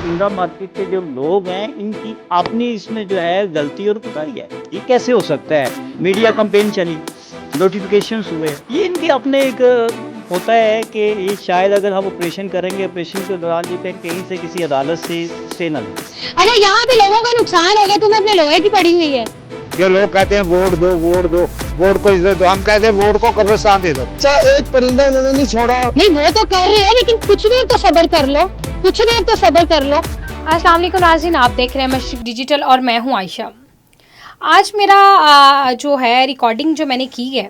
Indira market के जो लोग हैं इनकी अपनी इसमें जो है गलती और कोताही है। ये कैसे हो सकता है? मीडिया कैंपेन चली, नोटिफिकेशंस हुए, ये इनके अपने एक होता है कि ये शायद अगर हम ऑपरेशन करेंगे, ऑपरेशन के दौरान ये कहीं से किसी अदालत से स्टे न लें। अरे यहाँ पे लोगों का नुकसान हो गया, तुम्हें अपने लोहे की पड़ी हुई है। जो लोग कहते हैं वोट दो वोट दो, वोट को इज्जत दो, हम कहते हैं वोट को कब्रिस्तान दे दो। अच्छा एक परिंदा इन्होंने नहीं छोड़ा। नहीं वो तो कर रहे हैं, लेकिन कुछ देर तो सब्र कर लो, कुछ देर तो सब्र कर लो। अस्सलाम वालेकुम नाज़रीन, आप देख रहे हैं मशरिक डिजिटल और मैं हूं आयशा। आज मेरा जो है रिकॉर्डिंग जो मैंने की है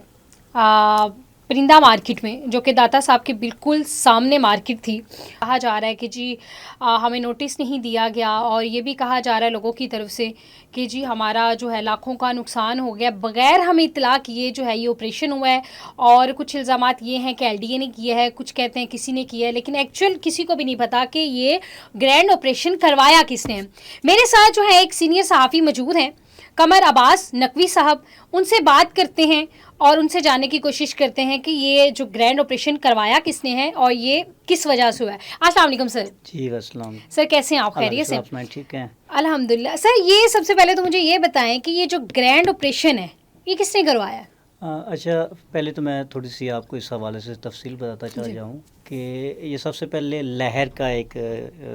परिंदा मार्केट में, जो कि दाता साहब के बिल्कुल सामने मार्केट थी। कहा जा रहा है कि जी हमें नोटिस नहीं दिया गया, और ये भी कहा जा रहा है लोगों की तरफ से कि जी हमारा जो है लाखों का नुकसान हो गया, बग़ैर हमें इतला किए जो है ये ऑपरेशन हुआ है। और कुछ इल्ज़ामात ये हैं कि एलडीए ने किया है, कुछ कहते हैं किसी ने किया है, लेकिन एक्चुअल किसी को भी नहीं पता कि ये ग्रैंड ऑपरेशन करवाया किसने है। मेरे साथ जो है एक सीनियर सहाफ़ी मौजूद हैं, कमर अब्बास नकवी साहब। उनसे बात करते हैं और उनसे जानने की कोशिश करते हैं कि ये जो ग्रैंड ऑपरेशन करवाया किसने है और ये किस वजह से हुआ है। अस्सलाम वालेकुम सर। जी अस्सलाम। सर कैसे हैं आप? खैरियत से? मैं ठीक है अल्हम्दुलिल्लाह। सर ये सबसे पहले तो मुझे ये बताएं कि ये जो ग्रैंड ऑपरेशन है ये किसने करवाया है? अच्छा, पहले तो मैं थोड़ी सी आपको इस हवाले से तफसील बताता चला जाऊँ कि ये सबसे पहले लहर का एक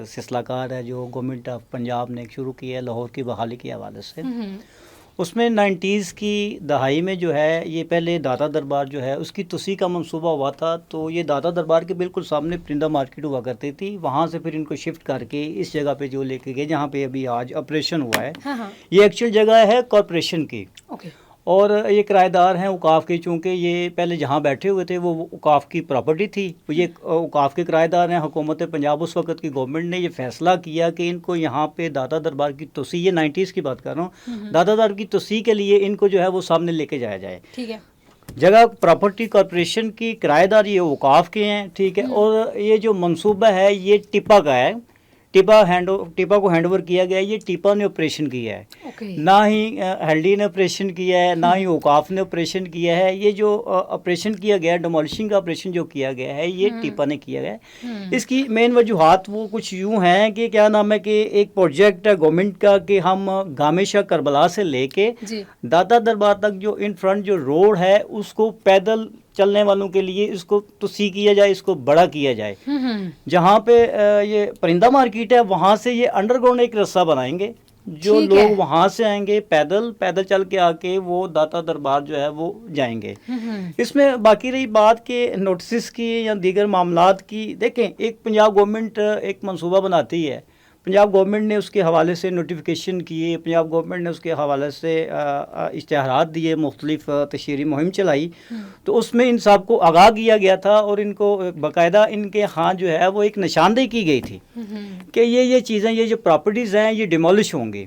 सिलसिलाकार है जो गवर्नमेंट ऑफ पंजाब ने शुरू किया है लाहौर की बहाली के हवाले से। उसमें 90s की दहाई में जो है ये पहले दाता दरबार जो है उसकी तोसी का मंसूबा हुआ था। तो ये दाता दरबार के बिल्कुल सामने परिंदा मार्केट हुआ करती थी, वहाँ से फिर इनको शिफ्ट करके इस जगह पे जो लेके गए जहाँ पे अभी आज ऑपरेशन हुआ है। हाँ। ये एक्चुअल जगह है कॉरपोरेशन की। ओके। और ये किराएदार हैं औकाफ के, चूँकि ये पहले जहाँ बैठे हुए थे वो औकाफ की प्रॉपर्टी थी, ये औकाफ के किराएदार हैं। हुकूमत पंजाब उस वक्त की गवर्नमेंट ने ये फैसला किया कि इनको यहाँ पे दाता दरबार की तोसी, ये 90s की बात कर रहा हूँ, दाता दरबार की तोसी के लिए इनको जो है वो सामने लेके जाया जाए। ठीक है। जगह प्रॉपर्टी कॉरपोरेशन की, किराएदार ये औकाफ के हैं, ठीक है। और ये जो मंसूबा है ये टिपा का है, टिपा को हैंड ओवर किया गया है। ये टिपा ने ऑपरेशन किया है। ना ही हेल्डी ने ऑपरेशन किया है, ना ही औकाफ ने ऑपरेशन किया है। ये जो ऑपरेशन किया गया है, डिमोलिशिंग का ऑपरेशन जो किया गया है, ये टिपा ने किया गया है। इसकी मेन वजूहात वो कुछ यूँ हैं कि क्या नाम है कि एक प्रोजेक्ट है गवर्नमेंट का कि हम गामेशा करबला से लेके दाता दरबार तक जो इन फ्रंट जो रोड है उसको पैदल चलने वालों के लिए इसको तोसी किया जाए, इसको बड़ा किया जाए। जहाँ पे ये परिंदा मार्केट है वहाँ से ये अंडरग्राउंड एक रास्ता बनाएंगे, जो लोग वहाँ से आएंगे पैदल चल के आके वो दाता दरबार जो है वो जाएंगे। इसमें बाकी रही बात के नोटिस की या दीगर मामलात की, देखें एक पंजाब गवर्नमेंट एक मंसूबा बनाती है, पंजाब गवर्नमेंट ने उसके हवाले से नोटिफिकेशन किए, पंजाब गवर्नमेंट ने उसके हवाले से इश्तहारात दिए, मुख्तलिफ तशहीरी मुहिम चलाई। तो उसमें इन साहब को आगाह किया गया था और इनको बाकायदा इनके यहाँ जो है वो एक निशानदेही की गई थी कि ये चीज़ें, ये जो प्रॉपर्टीज़ हैं ये डिमोलिश होंगी।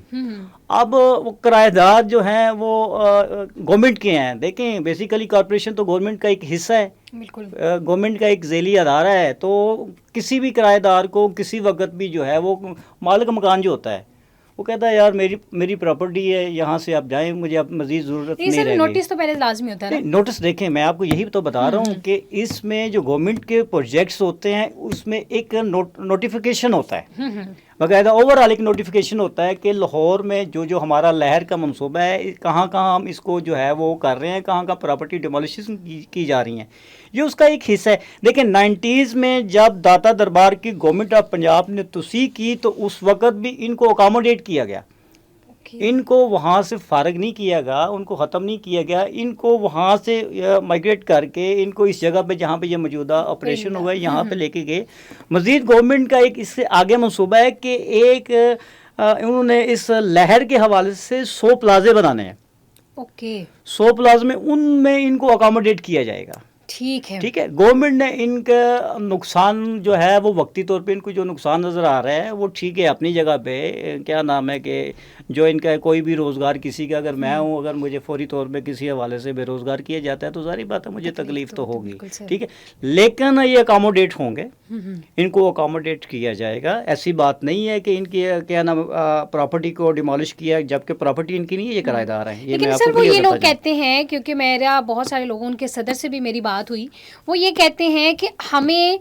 अब वो किराएदार जो हैं वो गवर्नमेंट के हैं। देखें बेसिकली कॉरपोरेशन तो गवर्नमेंट का एक हिस्सा है, बिल्कुल गवर्नमेंट का एक ज़ैली अदारा है। तो किसी भी किराएदार को किसी वक्त भी जो है वो मालिक मकान जो होता है वो कहता है यार मेरी प्रॉपर्टी है, यहाँ से आप जाएं, मुझे अब मज़ीद ज़रूरत नहीं रहेगी। नोटिस तो पहले लाजमी होता है ना? नोटिस देखें, मैं आपको यही तो बता रहा हूँ कि इसमें जो गवर्नमेंट के प्रोजेक्ट्स होते हैं उसमें एक नोटिफिकेशन होता है, बाकायदा ओवरऑल एक नोटिफिकेशन होता है कि लाहौर में जो हमारा लहर का मंसूबा है, कहाँ कहाँ हम इसको जो है वो कर रहे हैं, कहाँ कहाँ प्रॉपर्टी डिमोलिशन की जा रही हैं, ये उसका एक हिस्सा है। देखिए 90s में जब दाता दरबार की गवर्नमेंट ऑफ पंजाब ने तोसी की तो उस वक़्त भी इनको अकोमोडेट किया गया। इनको वहाँ से फारग नहीं किया गया, उनको ख़त्म नहीं किया गया, इनको वहाँ से माइग्रेट करके इनको इस जगह पे जहाँ पे ये मौजूदा ऑपरेशन हुआ है यहाँ पे लेके गए। मज़ीद गवर्नमेंट का एक इससे आगे मंसूबा है कि एक उन्होंने इस लहर के हवाले से 100 प्लाजे बनाने हैं। 100 प्लाजे में उनमें इनको अकोमोडेट किया जाएगा। ठीक है। गवर्नमेंट ने इनका नुकसान जो है वो वक्ती तौर पे इनको जो नुकसान नज़र आ रहा है वो ठीक है अपनी जगह पे। क्या नाम है कि जो इनका कोई भी रोज़गार किसी का, अगर मैं हूँ, अगर मुझे फौरी तौर पे किसी हवाले से बेरोज़गार किया जाता है तो जारी बात है मुझे तकलीफ़ तो होगी, ठीक है। लेकिन ये अकोमोडेट होंगे, इनको अकोमोडेट किया जाएगा। ऐसी बात नहीं है कि इनकी क्या नाम प्रॉपर्टी को डिमोलिश किया जबकि प्रॉपर्टी इनकी नहीं है, ये किराएदार हैं। लेकिन सर वो ये लोग कहते हैं, क्योंकि मेरा बहुत सारे लोगों, उनके सदर से भी मेरी बात हुई, वो ये कहते हैं कि हमें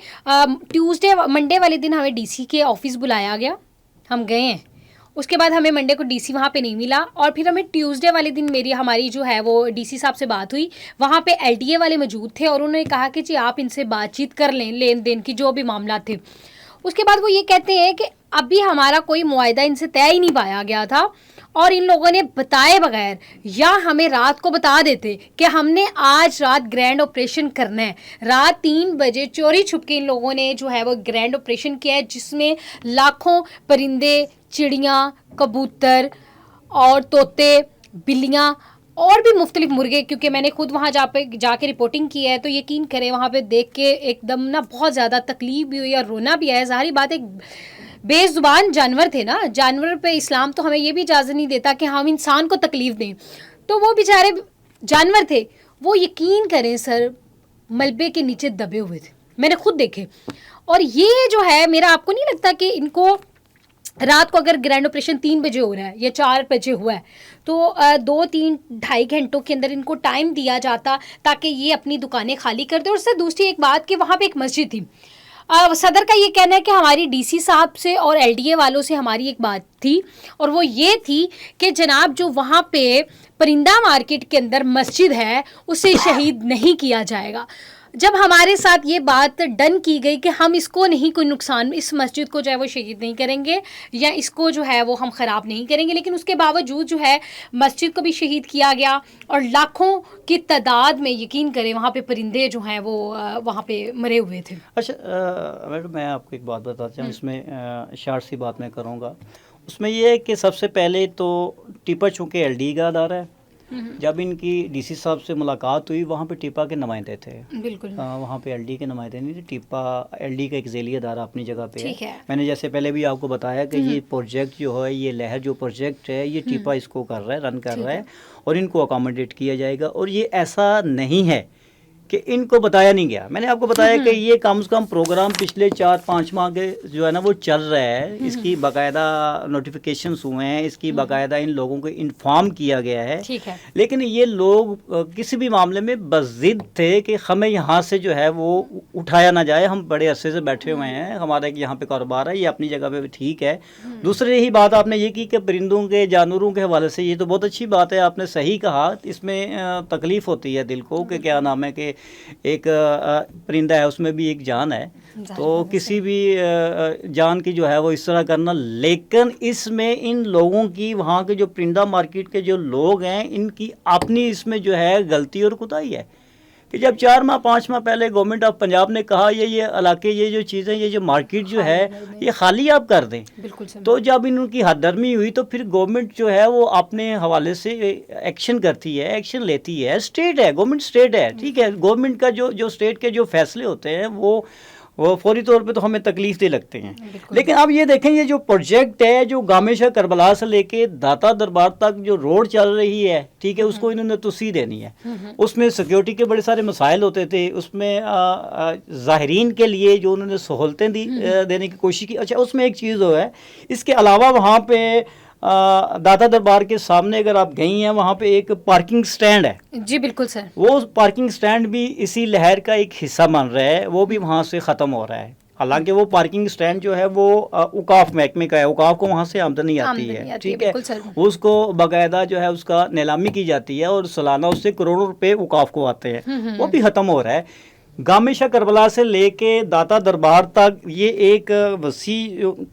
मंडे वाले दिन हमें डीसी के ऑफिस बुलाया गया हम गए हैं, उसके बाद हमें मंडे को डीसी वहाँ पे नहीं मिला, और फिर हमें ट्यूसडे वाले दिन हमारी जो है वो डीसी साहब से बात हुई, वहाँ पे एलडीए वाले मौजूद थे और उन्होंने कहा कि जी आप इनसे बातचीत कर लें, लेन देन की जो भी मामला थे। उसके बाद वो ये कहते हैं कि अभी हमारा कोई मुआहदा इनसे तय ही नहीं पाया गया था, और इन लोगों ने बताए बगैर या हमें रात को बता देते कि हमने आज रात ग्रैंड ऑपरेशन करना है, रात 3 बजे चोरी छुप के इन लोगों ने जो है वो ग्रैंड ऑपरेशन किया है, जिसमें लाखों परिंदे, चिड़ियाँ, कबूतर और तोते, बिल्लियाँ और भी मुख्तलिफ मुर्गे, क्योंकि मैंने खुद वहाँ जाके रिपोर्टिंग की है, तो यकीन करें वहाँ पे देख के एकदम ना बहुत ज़्यादा तकलीफ भी हुई और रोना भी आया। ज़ाहिर बात है, बेज़ुबान जानवर थे ना, जानवर पे इस्लाम तो हमें ये भी इजाज़त नहीं देता कि हम इंसान को तकलीफ़ दें, तो वो बेचारे जानवर थे, वो यकीन करें सर मलबे के नीचे दबे हुए थे, मैंने खुद देखे। और ये जो है, मेरा आपको नहीं लगता कि इनको रात को अगर ग्रैंड ऑपरेशन 3 बजे हो रहा है या 4 बजे हुआ है, तो 2-3-2.5 घंटों के अंदर इनको टाइम दिया जाता ताकि ये अपनी दुकानें खाली कर दे। और उससे दूसरी एक बात कि वहाँ पे एक मस्जिद थी, सदर का ये कहना है कि हमारी डीसी साहब से और एलडीए वालों से हमारी एक बात थी, और वो ये थी कि जनाब जो वहाँ पे परिंदा मार्केट के अंदर मस्जिद है उसे शहीद नहीं किया जाएगा। जब हमारे साथ ये बात डन की गई कि हम इसको नहीं कोई नुकसान, इस मस्जिद को जो है वो शहीद नहीं करेंगे या इसको जो है वो हम ख़राब नहीं करेंगे, लेकिन उसके बावजूद जो है मस्जिद को भी शहीद किया गया और लाखों की तादाद में यकीन करें वहाँ पे परिंदे जो हैं वो वहाँ पे मरे हुए थे। अच्छा मैडम, मैं आपको एक बात बताता चाहूँ, इसमें शार्ट सी बात मैं करूँगा। उसमें ये है कि सबसे पहले तो टिपा चूँकि एलडी का अदारा है, जब इनकी डीसी साहब से मुलाकात हुई वहाँ पे टिपा के नुमाइंदे थे, बिल्कुल वहाँ पे एलडी के नुमाइंदे नहीं थे, टिपा एलडी का एक ज़ेली अदारा अपनी जगह पे है। है। मैंने जैसे पहले भी आपको बताया कि ये प्रोजेक्ट जो है, ये लहर जो प्रोजेक्ट है, ये टिपा इसको कर रहा है, रन कर रहा है, और इनको अकोमोडेट किया जाएगा। और ये ऐसा नहीं है कि इनको बताया नहीं गया। मैंने आपको बताया कि ये कम से कम प्रोग्राम पिछले 4-5 माह के जो है ना वो चल रहा है, इसकी बाकायदा नोटिफिकेशंस हुए हैं, इसकी बाकायदा इन लोगों को इन्फॉर्म किया गया है। ठीक है। लेकिन ये लोग किसी भी मामले में बज़िद थे कि हमें यहाँ से जो है वो उठाया ना जाए, हम बड़े अरसे से बैठे हुए हैं, हमारा यहाँ पे कारोबार है, ये अपनी जगह पे ठीक है। दूसरी यही बात आपने ये की कि परिंदों के, जानवरों के हवाले से, ये तो बहुत अच्छी बात है, आपने सही कहा। इसमें तकलीफ़ होती है दिल को कि क्या नाम है कि एक परिंदा है, उसमें भी एक जान है, तो किसी भी जान की जो है वो इस तरह करना। लेकिन इसमें इन लोगों की, वहाँ के जो परिंदा मार्केट के जो लोग हैं, इनकी अपनी इसमें जो है गलती और कोताही है कि जब 4-5 माह पहले गवर्नमेंट ऑफ पंजाब ने कहा ये इलाके, ये जो चीज़ें, ये जो मार्केट जो है ये खाली आप कर दें, तो जब इनकी हददर्मी हुई तो फिर गवर्नमेंट जो है वो अपने हवाले से एक्शन करती है, एक्शन लेती है। स्टेट है, गवर्नमेंट स्टेट है, ठीक है। गवर्नमेंट का जो स्टेट के जो फैसले होते हैं वो फौरी तौर पे तो हमें तकलीफ दे लगते हैं। लेकिन अब ये देखें, ये जो प्रोजेक्ट है, जो गामेशा करबला से लेके दाता दरबार तक जो रोड चल रही है, ठीक है, उसको इन्होंने तुसी देनी है। उसमें सिक्योरिटी के बड़े सारे मसाइल होते थे, उसमें ज़ाहिरीन के लिए जो उन्होंने सहूलतें देने की कोशिश की। अच्छा, उसमें एक चीज़ हो है, इसके अलावा वहाँ पे दाता दरबार के सामने अगर आप गई हैं, वहाँ पे एक पार्किंग स्टैंड है। जी बिल्कुल सर। वो पार्किंग स्टैंड भी इसी लहर का एक हिस्सा बन रहा है, वो भी वहाँ से ख़त्म हो रहा है। हालांकि वो पार्किंग स्टैंड जो है वो औकाफ महकमे का है, औकाफ को वहाँ से आमदनी आती है, ठीक है, उसको बाकायदा जो है उसका नीलामी की जाती है और सालाना उससे करोड़ों रुपए औकाफ को आते हैं, वो भी ख़त्म हो रहा है। गामेशा करबला से लेके दाता दरबार तक ये एक वसी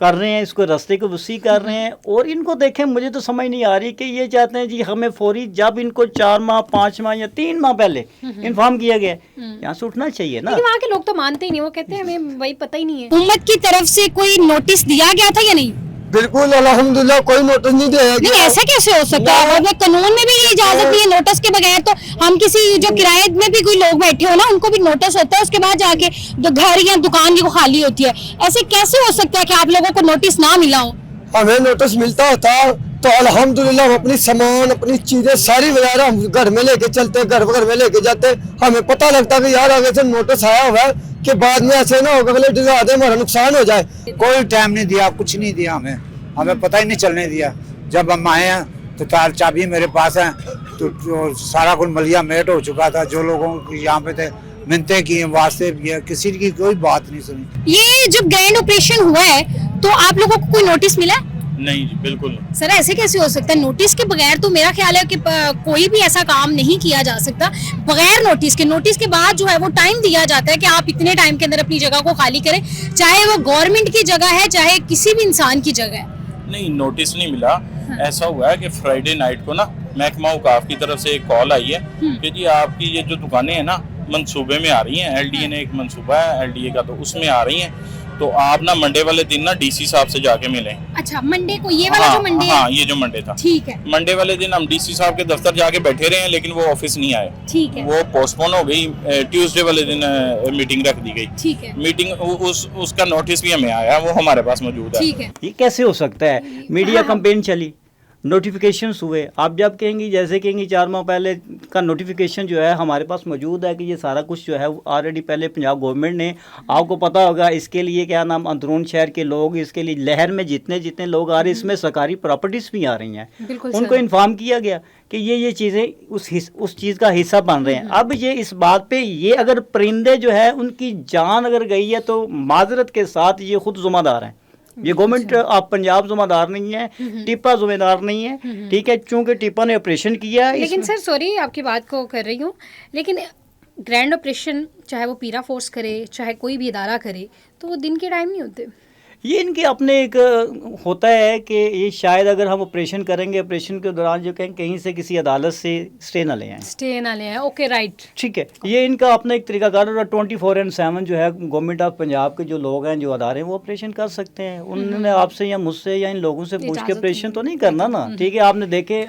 कर रहे हैं, इसको रास्ते को वसी कर रहे हैं। और इनको देखें, मुझे तो समझ नहीं आ रही कि ये चाहते हैं जी हमें फौरी, जब इनको 4 माह 5 माह या 3 माह पहले इन्फॉर्म किया गया, यहाँ से उठना चाहिए ना। वहाँ के लोग तो मानते ही नहीं, वो कहते हैं हमें वही पता ही नहीं है। हुकूमत की तरफ से कोई नोटिस दिया गया था या नहीं? बिल्कुल अल्हम्दुलिल्लाह कोई नोटिस नहीं दिया गया। नहीं, ऐसा कैसे हो सकता है? और कानून में भी ये इजाजत नहीं है नोटिस के बगैर। तो हम किसी जो किराए में भी कोई लोग बैठे हो ना, उनको भी नोटिस होता है, उसके बाद जाके घर या दुकान जो खाली होती है। ऐसे कैसे हो सकता है कि आप लोगों को नोटिस ना मिला हो? हमें नोटिस मिलता होता तो अल्हम्दुलिल्लाह हम अपनी सामान, अपनी चीजें सारी वगैरह हम घर में लेके चलते, घर में लेके जाते। हमें पता लगता कि यार आगे से नोटिस आया हुआ है कि बाद में ऐसे ना होगा अगले डिगा दे, हमारा नुकसान हो जाए। कोई टाइम नहीं दिया, कुछ नहीं दिया, हमें पता ही नहीं चलने दिया। जब हम आए हैं तो तार चाबी मेरे पास है, तो सारा कुछ मलिया मेट हो चुका था। जो लोगों की यहाँ पे थे मिन्नतें की, वास्ते किए, किसी की कोई बात नहीं सुनी। ये जब ग्रैंड ऑपरेशन हुआ है तो आप लोगों को कोई नोटिस मिला है? नहीं जी, बिल्कुल नहीं। सर ऐसे कैसे हो सकता है? नोटिस के बगैर तो मेरा ख्याल है कि कोई भी ऐसा काम नहीं किया जा सकता बगैर नोटिस के। नोटिस के बाद जो है वो टाइम दिया जाता है कि आप इतने टाइम के अंदर अपनी जगह को खाली करें, चाहे वो गवर्नमेंट की जगह है चाहे किसी भी इंसान की जगह है। नहीं, नोटिस नहीं मिला। ऐसा हुआ है कि फ्राइडे नाइट को ना महकमा औकाफ की तरफ से एक कॉल आई है कि जी आपकी ये जो दुकानें हैं ना मंसूबे में आ रही हैं, एलडीए ने एक मंसूबा है एलडीए का, तो उसमें आ रही हैं, तो आप ना मंडे वाले दिन ना डीसी साहब से जाके मिलें। अच्छा, मंडे को ये वाला जो मंडे है? हाँ, ये जो मंडे था, ठीक है। मंडे वाले दिन हम डीसी साहब के दफ्तर जाके बैठे रहे हैं, लेकिन वो ऑफिस नहीं आए। ठीक है। वो पोस्टपोन हो गई, ट्यूसडे वाले दिन मीटिंग रख दी गई। ठीक है। मीटिंग उसका नोटिस भी हमें आया, वो हमारे पास मौजूद है। ठीक है। ये कैसे हो सकता है? मीडिया कंपेन चली, नोटिफिकेशंस हुए, आप जब कहेंगी जैसे कहेंगी 4 माह पहले का नोटिफिकेशन जो है हमारे पास मौजूद है कि ये सारा कुछ जो है ऑलरेडी पहले पंजाब गवर्नमेंट ने, आपको पता होगा इसके लिए क्या नाम अंदरून शहर के लोग, इसके लिए लहर में जितने जितने लोग आ रहे हैं इसमें सरकारी प्रॉपर्टीज़ भी आ रही हैं, उनको इन्फॉर्म किया गया कि ये चीज़ें उस चीज़ का हिस्सा बन रहे हैं। अब ये इस बात पे ये अगर परिंदे जो है उनकी जान अगर गई है तो माजरत के साथ ये खुद ज़िम्मेदार हैं। ये गवर्नमेंट आप पंजाब ज़िम्मेदार नहीं है, टिप्पा ज़िम्मेदार नहीं है, ठीक है, चूंकि टिप्पा ने ऑपरेशन किया। लेकिन सर सॉरी आपकी बात को कर रही हूँ, लेकिन ग्रैंड ऑपरेशन चाहे वो पीरा फोर्स करे चाहे कोई भी इदारा करे तो वो दिन के टाइम नहीं होते। ये इनके अपने एक होता है कि ये शायद अगर हम ऑपरेशन करेंगे, ऑपरेशन के दौरान जो कहीं से किसी अदालत से स्टे ना ले आए, ओके राइट, ठीक है, ये इनका अपना एक तरीकाकार और 24/7 जो है गवर्नमेंट ऑफ पंजाब के जो लोग हैं, जो अदारे हैं, वो ऑपरेशन कर सकते हैं। उन्होंने आपसे या मुझसे या इन लोगों से पूछ के ऑपरेशन तो नहीं करना ना, ठीक है। आपने देखे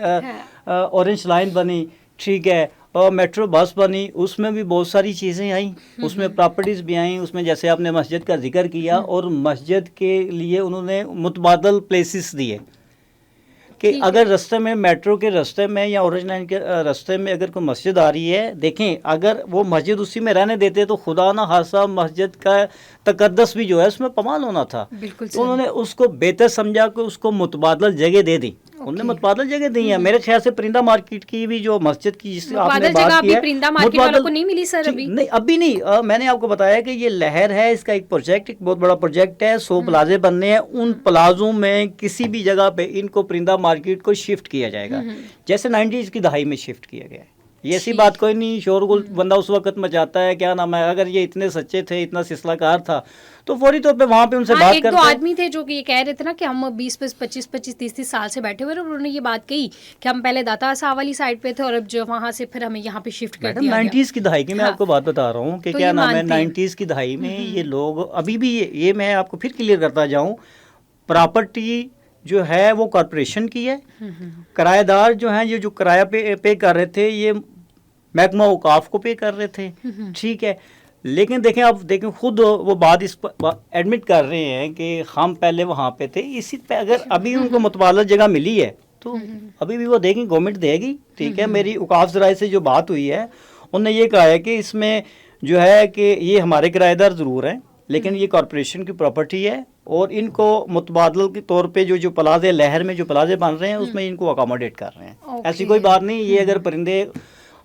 ऑरेंज लाइन बनी, ठीक है, और मेट्रो बस बनी, उसमें भी बहुत सारी चीज़ें आई, उसमें प्रॉपर्टीज़ भी आई, उसमें जैसे आपने मस्जिद का जिक्र किया, और मस्जिद के लिए उन्होंने मुतबादल प्लेसेस दिए कि अगर रास्ते में, मेट्रो के रास्ते में या ऑरेंज लाइन के रास्ते में अगर कोई मस्जिद आ रही है, देखें अगर वो मस्जिद उसी में रहने देते तो खुदा ना खासा मस्जिद का तकद्दस भी जो है उसमें पमाल होना था। तो उन्होंने उसको बेहतर समझा कि उसको मुतबादल जगह दे दी, उन्होंने मुतबादल जगह दी है। मेरे ख्याल से परिंदा मार्केट की भी जो मस्जिद की जिससे आपने बात की है, परिंदा मार्केट वालों को नहीं मिली सर अभी? नहीं, अभी नहीं। मैंने आपको बताया कि ये लहर है, इसका एक प्रोजेक्ट, एक बहुत बड़ा प्रोजेक्ट है, 100 प्लाजे बनने हैं। उन प्लाजों में किसी भी जगह पे इनको परिंदा मार्केट को शिफ्ट किया जाएगा, जैसे 90s की दहाई में शिफ्ट किया गया है। ये ऐसी बात कोई नहीं, शोरगुल बंदा उस वक्त मचाता है, क्या नाम है, अगर ये इतने सच्चे थे, इतना सिलसिलाकार था तो फौरी तौर पे वहाँ पे उनसे बात करते। एक दो आदमी थे जो कि ये कह रहे थे ना कि हम 20-25-30 साल से बैठे हुए हैं, उन्होंने ये बात कही कि हम पहले दाता साहब वाली साइड पे थे और अब जो वहाँ से फिर हमें यहाँ पे शिफ्ट कर दिया गया। 90s की दहाई की मैं आपको बात बता रहा हूँ कि क्या नाम है, 90s की दहाई में ये लोग अभी भी, ये मैं आपको फिर क्लियर करता जाऊँ, प्रॉपर्टी जो है वो कॉरपोरेशन की है, किराएदार जो हैं ये जो किराया पे कर रहे थे ये महकमा औकाफ को पे कर रहे थे, ठीक है। लेकिन देखें, आप देखें खुद वो बात इस पर एडमिट कर रहे हैं कि हम पहले वहाँ पे थे, इसी पे अगर अभी उनको मुतबादल जगह मिली है तो अभी भी वो देंगे, गवर्नमेंट देगी, ठीक है। मेरी औकाफ ज़राए से जो बात हुई है उन्होंने ये कहा है कि इसमें जो है कि ये हमारे किराएदार ज़रूर हैं लेकिन ये कॉरपोरेशन की प्रॉपर्टी है और इनको मुतबादल के तौर पे जो प्लाजे लहर में जो प्लाजे बन रहे हैं उसमें इनको अकोमोडेट कर रहे हैं। ऐसी कोई बात नहीं। ये अगर परिंदे,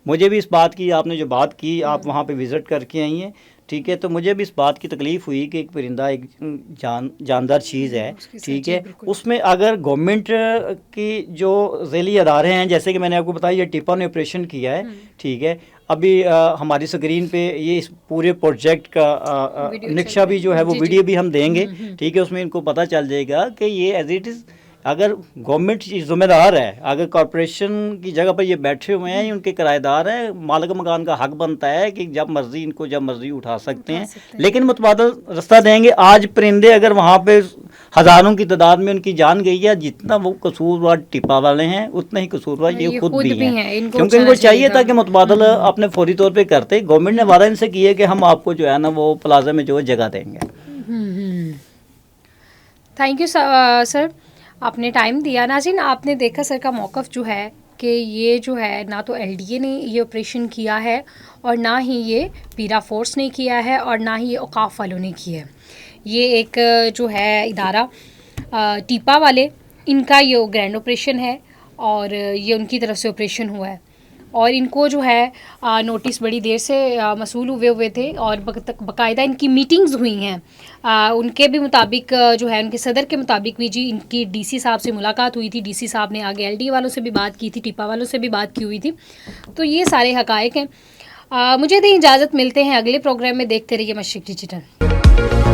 मुझे भी इस बात की, आपने जो बात की, आप वहाँ पे विज़िट करके आई हैं, ठीक है, तो मुझे भी इस बात की तकलीफ़ हुई कि एक परिंदा एक जानदार चीज़ है, ठीक है। उसमें अगर गवर्नमेंट की जो ज़ैली अदारे हैं, जैसे कि मैंने आपको बताया ये टिप्पा ने ऑपरेशन किया है, ठीक है, अभी हमारी स्क्रीन पे ये इस पूरे प्रोजेक्ट का नक्शा भी जो है वो वीडियो भी हम देंगे, ठीक है, उसमें इनको पता चल जाएगा कि ये एज इट इज़ अगर गवर्नमेंट जिम्मेदार है, अगर कॉरपोरेशन की जगह पर ये बैठे हुए हैं, उनके किराएदार हैं, मालिक मकान का हक बनता है कि जब मर्जी इनको जब मर्जी उठा सकते हैं, लेकिन मुतबादल रास्ता देंगे। आज परिंदे अगर वहाँ पे हज़ारों की तादाद में उनकी जान गई है, जितना वो कसूरवार टिप्पा वाले हैं उतना ही कसूरवार ये खुद भी हैं, क्योंकि इनको चाहिए था कि मुतबादल अपने फौरी तौर पर करते। गवर्नमेंट ने वादा इनसे किया कि हम आपको जो है ना वो प्लाजा में जो है जगह देंगे। थैंक यू सर, आपने टाइम दिया। नाज़रीन, आपने देखा सर का मौक़िफ़ जो है कि ये जो है ना तो एलडीए ने ये ऑपरेशन किया है और ना ही ये पीरा फोर्स ने किया है और ना ही ये औकाफ वालों ने किया है। ये एक जो है इदारा टीपा वाले, इनका ये ग्रैंड ऑपरेशन है और ये उनकी तरफ से ऑपरेशन हुआ है। और इनको जो है नोटिस बड़ी देर से मसूल हुए थे और बाकायदा इनकी मीटिंग्स हुई हैं। उनके भी मुताबिक जो है उनके सदर के मुताबिक भी जी इनकी डीसी साहब से मुलाकात हुई थी, डीसी साहब ने आगे एलडी वालों से भी बात की थी, टिपा वालों से भी बात की हुई थी। तो ये सारे हकायक हैं। मुझे दें इजाज़त, मिलते हैं अगले प्रोग्राम में, देखते रहिए मशरिक डिजिटल।